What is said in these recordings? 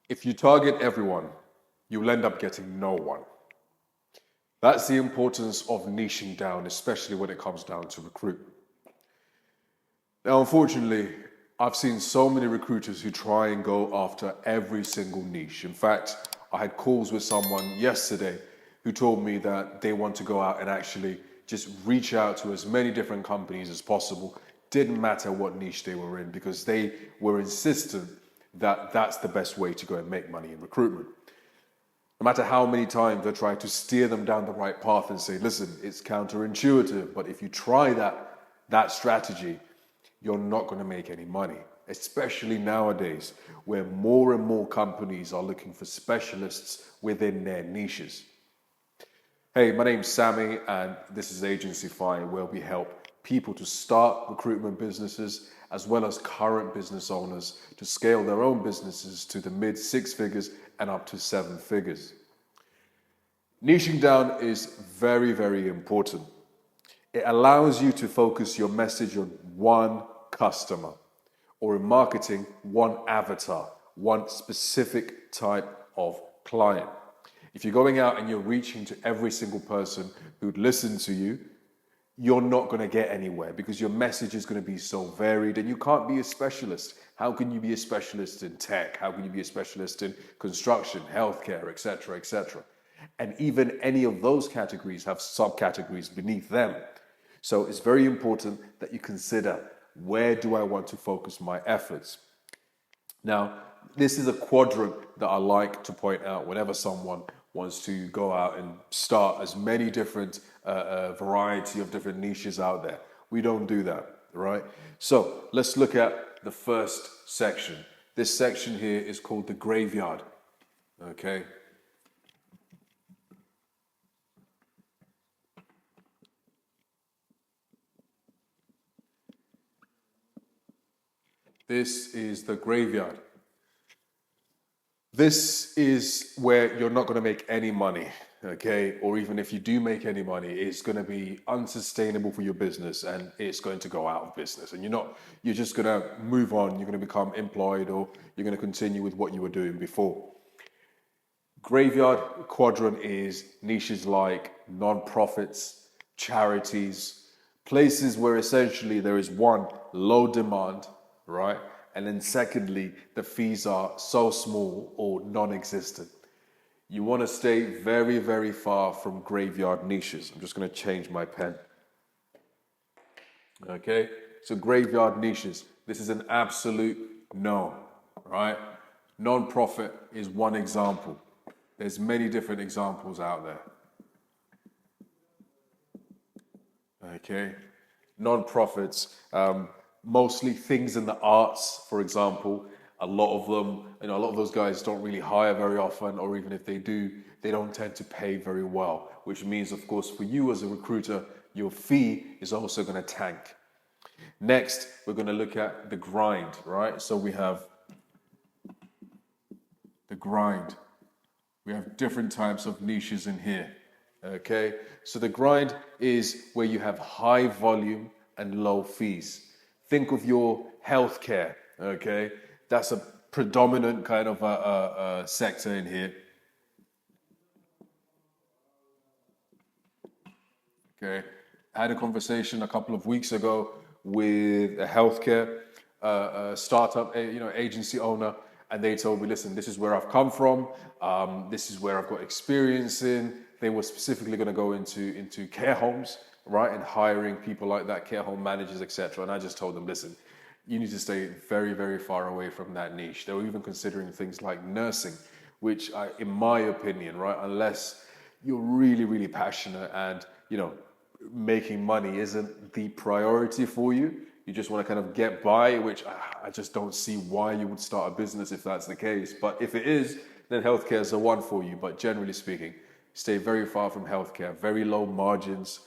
If you target everyone, you'll end up getting no one. That's the importance of niching down, especially when it comes down to recruitment. Now, unfortunately, I've seen so many recruiters who try and go after every single niche. In fact, I had calls with someone yesterday who told me that they want to go out and actually just reach out to as many different companies as possible. Didn't matter what niche they were in, because they were insistent that that's the best way to go and make money in recruitment. No matter how many times I try to steer them down the right path and say, listen, it's counterintuitive, but if you try that strategy, you're not going to make any money, especially nowadays where more and more companies are looking for specialists within their niches. Hey, my name's Sami, and this is Agencyfy, where we help people to start recruitment businesses as well as current business owners to scale their own businesses to the mid 6 figures and up to 7 figures. Niching down is very, very important. It allows you to focus your message on one customer, or in marketing, one avatar, one specific type of client. If you're going out and you're reaching to every single person who'd listen to you, you're not going to get anywhere, because your message is going to be so varied, and you can't be a specialist. How can you be a specialist in tech? How can you be a specialist in construction, healthcare, etc., etc.? And even any of those categories have subcategories beneath them. So it's very important that you consider, where do I want to focus my efforts? Now, this is a quadrant that I like to point out whenever someone wants to go out and start as many different variety of different niches out there. We don't do that, right? So let's look at the first section. This section here is called the graveyard, okay? This is the graveyard. This is where you're not going to make any money, okay? Or even if you do make any money, it's going to be unsustainable for your business, and it's going to go out of business. And you're just going to move on. You're going to become employed, or you're going to continue with what you were doing before. Graveyard quadrant is niches like non-profits, charities, places where essentially there is one, low demand, right? And then secondly, the fees are so small or non-existent. You want to stay very, very far from graveyard niches. I'm just going to change my pen. Okay, so graveyard niches, this is an absolute no, right? Non-profit is one example. There's many different examples out there. Okay, non-profits, mostly things in the arts, for example. A lot of them, a lot of those guys don't really hire very often, or even if they do, they don't tend to pay very well, which means, of course, for you as a recruiter, your fee is also going to tank. Next, we're going to look at the grind, right? So we have the grind. We have different types of niches in here, okay? So the grind is where you have high volume and low fees. Think of your healthcare, okay? That's a predominant kind of a sector in here. Okay, I had a conversation a couple of weeks ago with a healthcare startup, agency owner, and they told me, listen, this is where I've come from. This is where I've got experience in. They were specifically going to go into care homes, right, and hiring people like that, care home managers, etc. And I just told them, listen, you need to stay very, very far away from that niche. They were even considering things like nursing, which, in my opinion, right, unless you're really, really passionate and, making money isn't the priority for you, you just want to kind of get by, which I just don't see why you would start a business if that's the case. But if it is, then healthcare is the one for you. But generally speaking, stay very far from healthcare, very low margins.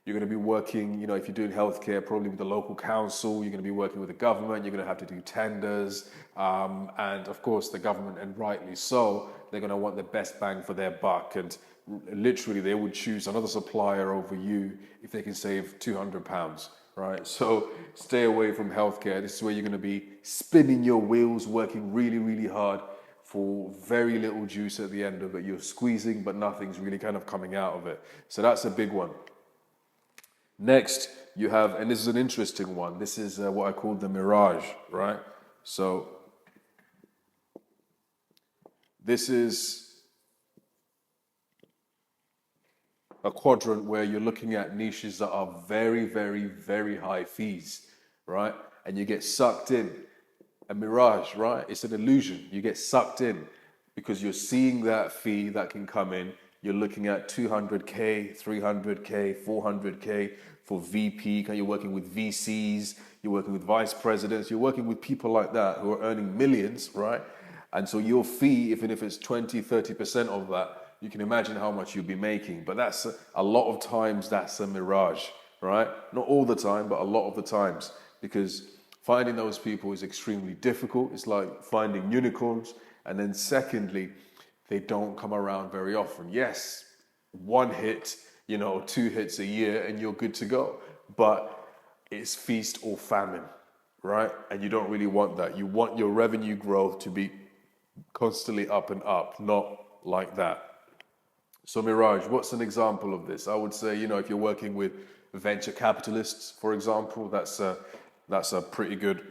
You're going to be working, if you're doing healthcare, probably with the local council. You're going to be working with the government. You're going to have to do tenders. And of course, the government, and rightly so, they're going to want the best bang for their buck. And literally, they would choose another supplier over you if they can save £200, right? So stay away from healthcare. This is where you're going to be spinning your wheels, working really, really hard for very little juice at the end of it. You're squeezing, but nothing's really kind of coming out of it. So that's a big one. Next, you have, and this is an interesting one, this is what I call the mirage, right? So this is a quadrant where you're looking at niches that are very, very, very high fees, right? And you get sucked in. A mirage, right? It's an illusion. You get sucked in because you're seeing that fee that can come in. You're looking at 200K, 300K, 400K for VP. You're working with VCs. You're working with vice presidents. You're working with people like that who are earning millions, right? And so your fee, even if it's 20, 30% of that, you can imagine how much you'll be making. But that's a lot of times that's a mirage, right? Not all the time, but a lot of the times, because finding those people is extremely difficult. It's like finding unicorns. And then secondly, they don't come around very often. Yes, one hit, 2 hits a year and you're good to go. But it's feast or famine, right? And you don't really want that. You want your revenue growth to be constantly up and up, not like that. So Mirage, what's an example of this? I would say, if you're working with venture capitalists, for example, that's a pretty good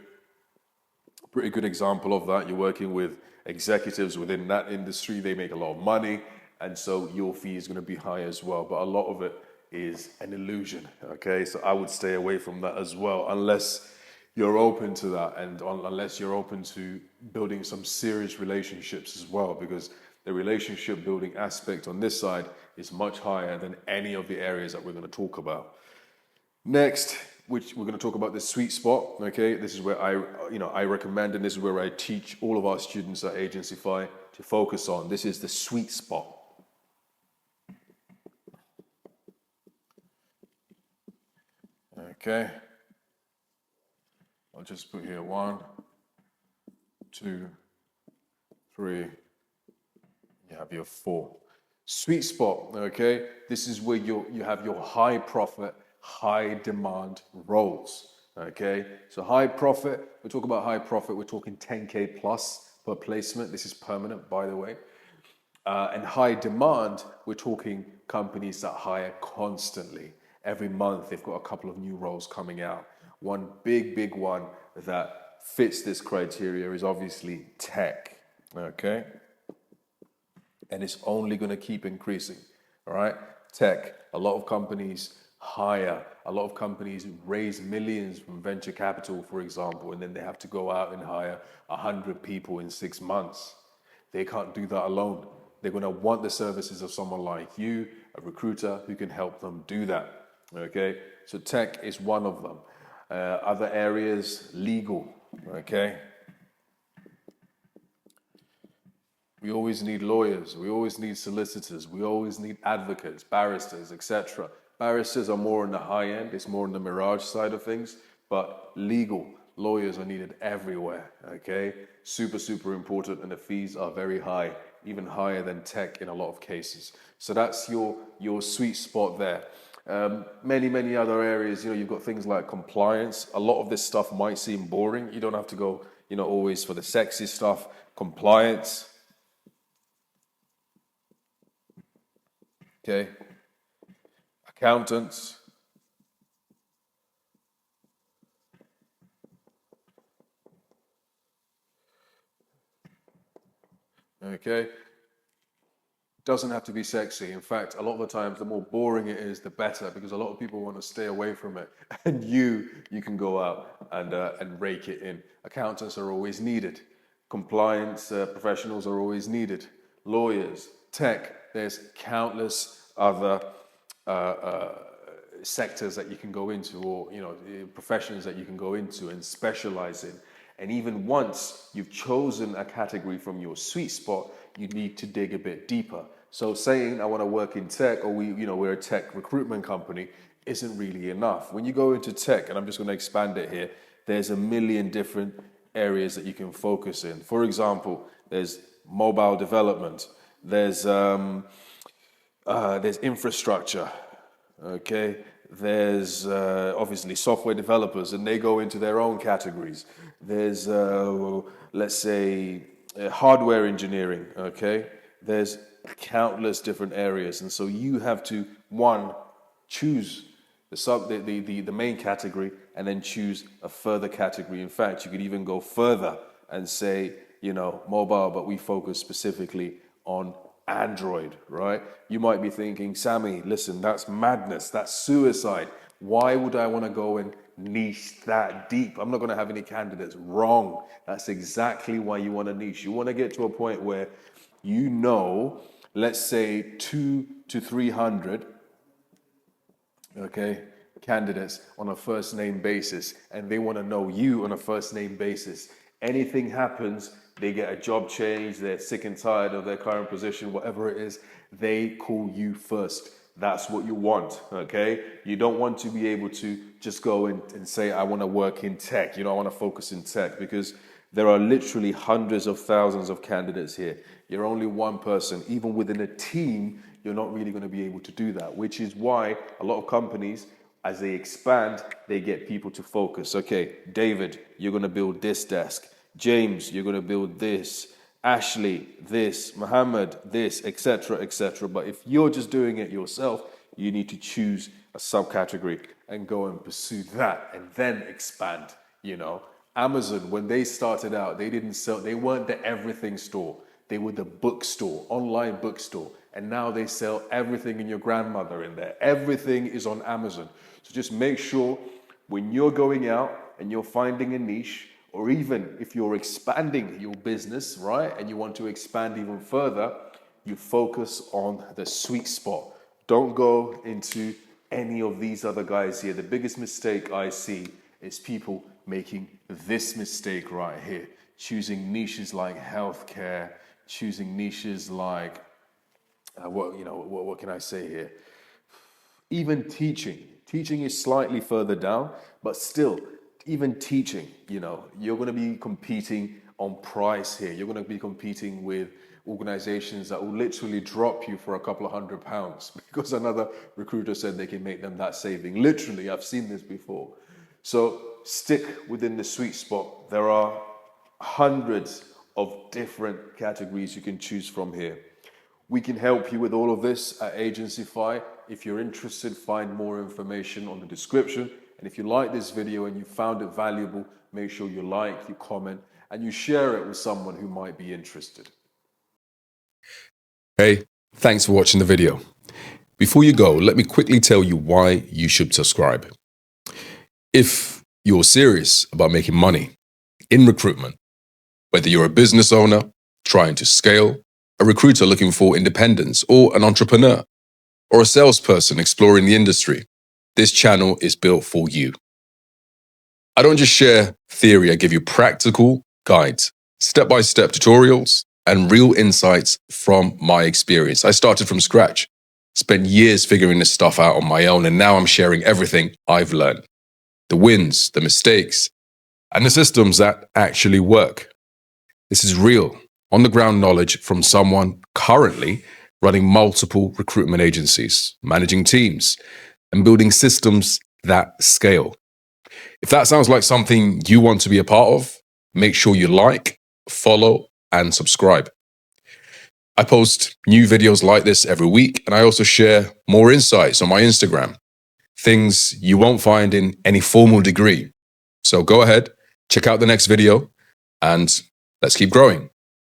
example of that. You're working with executives within that industry. They make a lot of money, and so your fee is going to be high as well. But a lot of it is an illusion, okay? So I would stay away from that as well, unless you're open to that, and unless you're open to building some serious relationships as well, because the relationship building aspect on this side is much higher than any of the areas that we're going to talk about. Next, which we're going to talk about the sweet spot, okay? This is where I recommend, and this is where I teach all of our students at Agencyfy to focus on. This is the sweet spot. Okay. I'll just put here 1, 2, 3. You have your 4. Sweet spot, okay? This is where you have your high profit, high demand roles, okay? So high profit, we talk about high profit, we're talking 10K plus per placement. This is permanent, by the way. And high demand, we're talking companies that hire constantly. Every month, they've got a couple of new roles coming out. One big one that fits this criteria is obviously tech, okay? And it's only going to keep increasing, all right? Tech, a lot of companies hire, a lot of companies raise millions from venture capital, for example, and then they have to go out and hire 100 people in 6 months. They can't do that alone. They're going to want the services of someone like you, a recruiter who can help them do that, okay? So tech is one of them. Other areas, legal, okay? We always need lawyers, we always need solicitors, we always need advocates, barristers, etc. Barristers are more on the high end, it's more on the mirage side of things, but legal, lawyers are needed everywhere, okay? Super important, and the fees are very high, even higher than tech in a lot of cases. So that's your sweet spot there. Many other areas, you've got things like compliance. A lot of this stuff might seem boring. You don't have to go, always for the sexy stuff. Compliance. Okay. Accountants. Okay. Doesn't have to be sexy. In fact, a lot of the times, the more boring it is, the better, because a lot of people want to stay away from it. And you can go out and rake it in. Accountants are always needed. Compliance professionals are always needed. Lawyers, tech. There's countless other sectors that you can go into, or professions that you can go into and specialize in. And even once you've chosen a category from your sweet spot, you need to dig a bit deeper. So saying I want to work in tech, or we're a tech recruitment company, isn't really enough. When you go into tech, and I'm just going to expand it here, there's a million different areas that you can focus in. For example, there's mobile development, there's infrastructure, okay? There's obviously software developers, and they go into their own categories. There's, let's say, hardware engineering, okay? There's countless different areas. And so you have to, one, choose the main category and then choose a further category. In fact, you could even go further and say, mobile, but we focus specifically on Android, right? You might be thinking, Sami, listen, that's madness, that's suicide. Why would I want to go and niche that deep? I'm not going to have any candidates. Wrong. That's exactly why you want to niche. You want to get to a point where let's say 200 to 300, okay, candidates on a first name basis, and they want to know you on a first name basis. Anything happens, they get a job change, they're sick and tired of their current position, whatever it is, they call you first. That's what you want, okay? You don't want to be able to just go and say, I want to work in tech, I want to focus in tech, because there are literally hundreds of thousands of candidates here. You're only one person. Even within a team, you're not really going to be able to do that, which is why a lot of companies, as they expand, they get people to focus. Okay, David, you're going to build this desk. James, you're going to build this. Ashley, this. Muhammad, this, etc., etc. But if you're just doing it yourself, you need to choose a subcategory and go and pursue that and then expand, Amazon, when they started out, they weren't the everything store. They were the bookstore, online bookstore. And now they sell everything in your grandmother in there. Everything is on Amazon. So just make sure when you're going out and you're finding a niche, or even if you're expanding your business, right, and you want to expand even further, you focus on the sweet spot. Don't go into any of these other guys here. The biggest mistake I see is people making this mistake right here, choosing niches like healthcare, choosing niches like what can I say here? Even teaching. Teaching is slightly further down, but still, even teaching, you're going to be competing on price here. You're going to be competing with organizations that will literally drop you for a couple of £100 because another recruiter said they can make them that saving. Literally, I've seen this before. So stick within the sweet spot. There are hundreds of different categories you can choose from here. We can help you with all of this at Agencyfy. If you're interested, find more information on the description. And if you like this video and you found it valuable, make sure you like, you comment, and you share it with someone who might be interested. Hey, thanks for watching the video. Before you go, let me quickly tell you why you should subscribe. If you're serious about making money in recruitment, whether you're a business owner trying to scale, a recruiter looking for independence, or an entrepreneur, or a salesperson exploring the industry, this channel is built for you. I don't just share theory, I give you practical guides, step-by-step tutorials, and real insights from my experience. I started from scratch, spent years figuring this stuff out on my own, and now I'm sharing everything I've learned. The wins, the mistakes, and the systems that actually work. This is real, on-the-ground knowledge from someone currently running multiple recruitment agencies, managing teams, and building systems that scale. If that sounds like something you want to be a part of, make sure you like, follow, and subscribe. I post new videos like this every week, and I also share more insights on my Instagram, things you won't find in any formal degree. So go ahead, check out the next video, and let's keep growing.